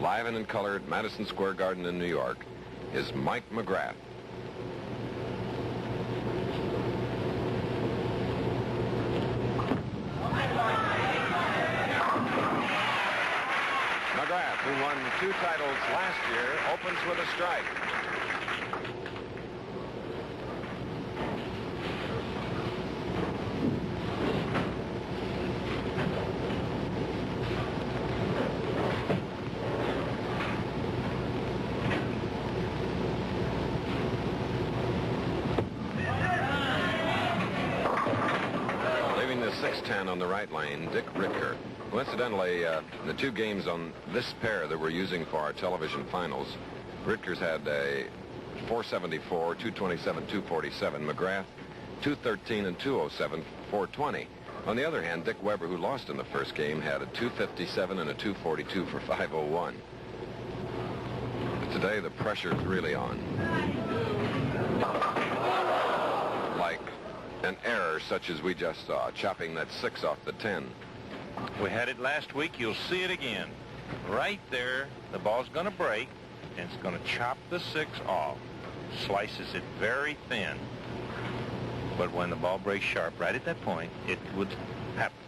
live and in color at Madison Square Garden in New York, is Mike McGrath. McGrath, who won 2 titles last year, opens with a strike. Leaving the 6-10 on the right lane, Dick Ritger. Coincidentally, the 2 games on this pair that we're using for our television finals, Ritger's had a 474, 227, 247. McGrath, 213 and 207, 420. On the other hand, Dick Weber, who lost in the first game, had a 257 and a 242 for 501. But today, the pressure's really on. Like an error such as we just saw, chopping that 6 off the 10. We had it last week. You'll see it again. Right there, the ball's going to break, and it's going to chop the 6 off. Slices it very thin. But when the ball breaks sharp, right at that point, it would happen.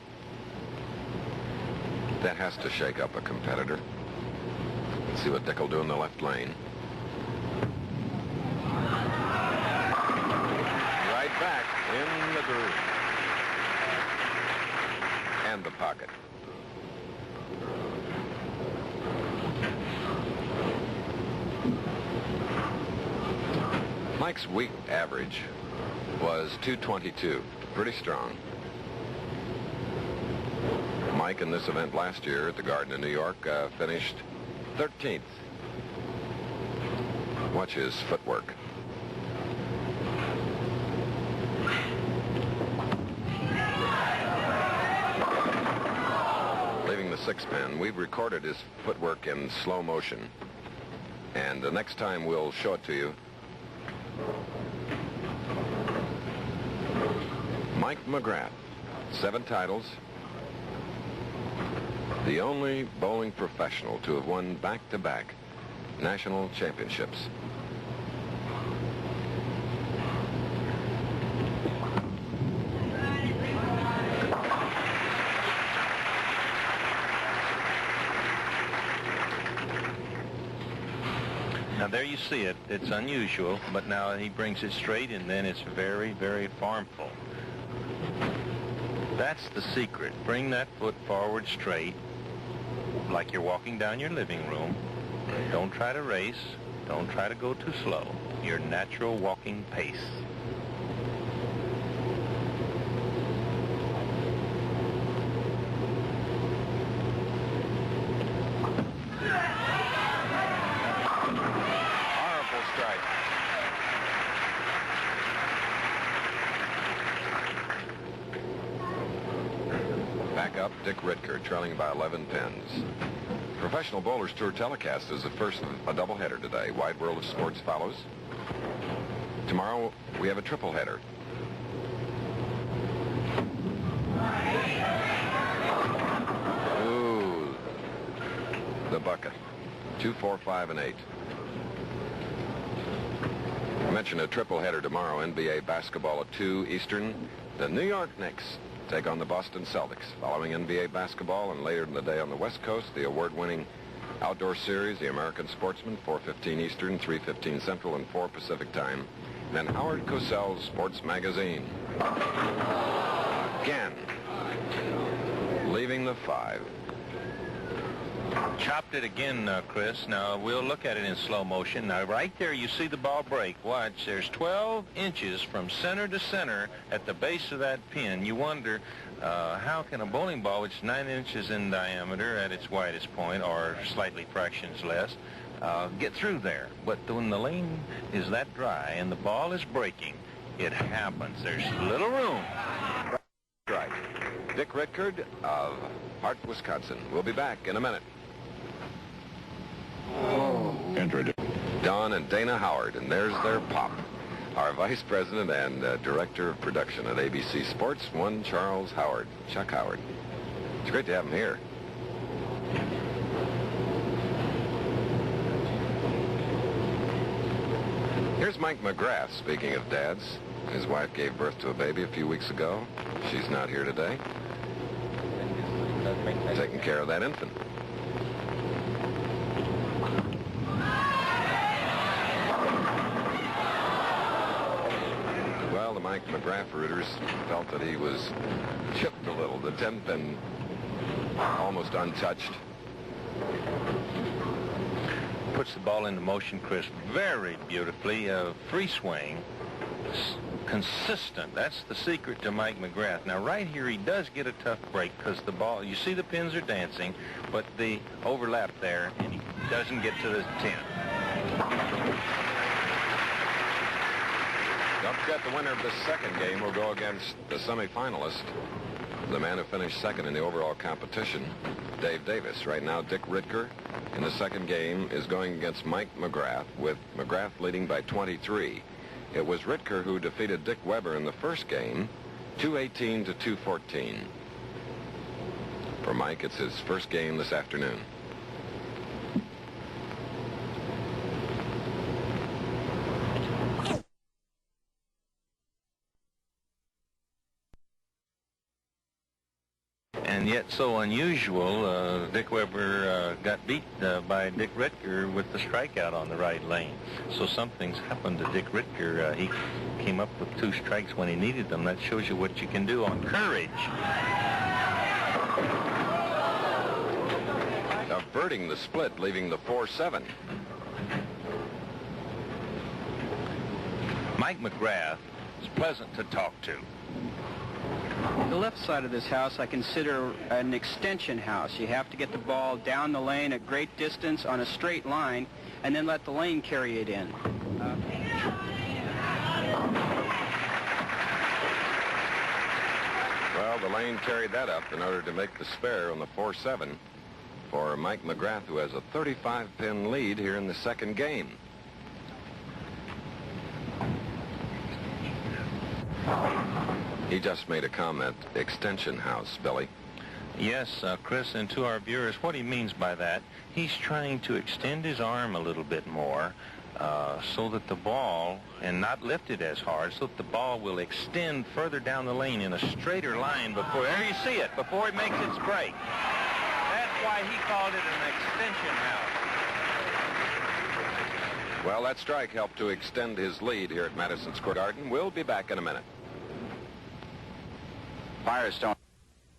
That has to shake up a competitor. Let's see what Dick will do in the left lane. Right back in the groove. And the pocket. Mike's week average was 222. Pretty strong. Mike in this event last year at the Garden in New York finished 13th. Watch his footwork. Leaving the 6-pin, we've recorded his footwork in slow motion. And the next time we'll show it to you. Mike McGrath, 7 titles. The only bowling professional to have won back-to-back national championships. Now there you see it. It's unusual, but now he brings it straight, and then it's very, very formful. That's the secret. Bring that foot forward straight, like you're walking down your living room. Don't try to race. Don't try to go too slow. Your natural walking pace. Horrible strike. Back up, Dick Ritger, trailing by 11 pins. Professional Bowlers Tour telecast is the first of a doubleheader today. Wide World of Sports follows. Tomorrow, we have a triple header. Ooh, the bucket. 2, 4, 5, and 8. I mentioned a triple header tomorrow. NBA basketball at 2 Eastern. The New York Knicks take on the Boston Celtics. Following NBA basketball, and later in the day on the West Coast, the award-winning outdoor series, the American Sportsman, 4:15 Eastern, 3:15 Central, and 4 Pacific time. Then Howard Cosell's Sports Magazine. Again, leaving the 5. Chopped it again, Chris. Now, we'll look at it in slow motion. Now, right there, you see the ball break. Watch, there's 12 inches from center to center at the base of that pin. You wonder, how can a bowling ball, which is 9 inches in diameter at its widest point, or slightly fractions less, get through there? But when the lane is that dry and the ball is breaking, it happens. There's little room. Right. Dick Ritger of Hart, Wisconsin. We'll be back in a minute. Don and Dana Howard, and there's their pop. Our Vice President and Director of Production at ABC Sports, one Charles Howard, Chuck Howard. It's great to have him here. Here's Mike McGrath, speaking of dads. His wife gave birth to a baby a few weeks ago. She's not here today. Taking care of that infant. Well, the Mike McGrath rooters felt that he was chipped a little. The 10th pin almost untouched. Puts the ball into motion, Chris, very beautifully. Free swing, consistent. That's the secret to Mike McGrath. Now, right here, he does get a tough break because the ball, you see the pins are dancing, but the overlap there, and he doesn't get to the 10. Don't forget, the winner of the second game will go against the semifinalist, the man who finished second in the overall competition, Dave Davis. Right now, Dick Ritger in the second game is going against Mike McGrath, with McGrath leading by 23. It was Ritger who defeated Dick Weber in the first game, 218 to 214. For Mike, it's his first game this afternoon. And yet so unusual, Dick Weber got beat by Dick Ritger with the strikeout on the right lane. So something's happened to Dick Ritger. He came up with 2 strikes when he needed them. That shows you what you can do on courage. Averting the split, leaving the 4-7. Mike McGrath is pleasant to talk to. The left side of this house I consider an extension house. You have to get the ball down the lane at great distance on a straight line and then let the lane carry it in. Well, the lane carried that up in order to make the spare on the 4-7 for Mike McGrath, who has a 35-pin lead here in the second game. He just made a comment, extension house, Billy. Yes, Chris, and to our viewers, what he means by that, he's trying to extend his arm a little bit more so that the ball, and not lift it as hard, so that the ball will extend further down the lane in a straighter line before, there you see it, before it makes its break. That's why he called it an extension house. Well, that strike helped to extend his lead here at Madison Square Garden. We'll be back in a minute. Firestone.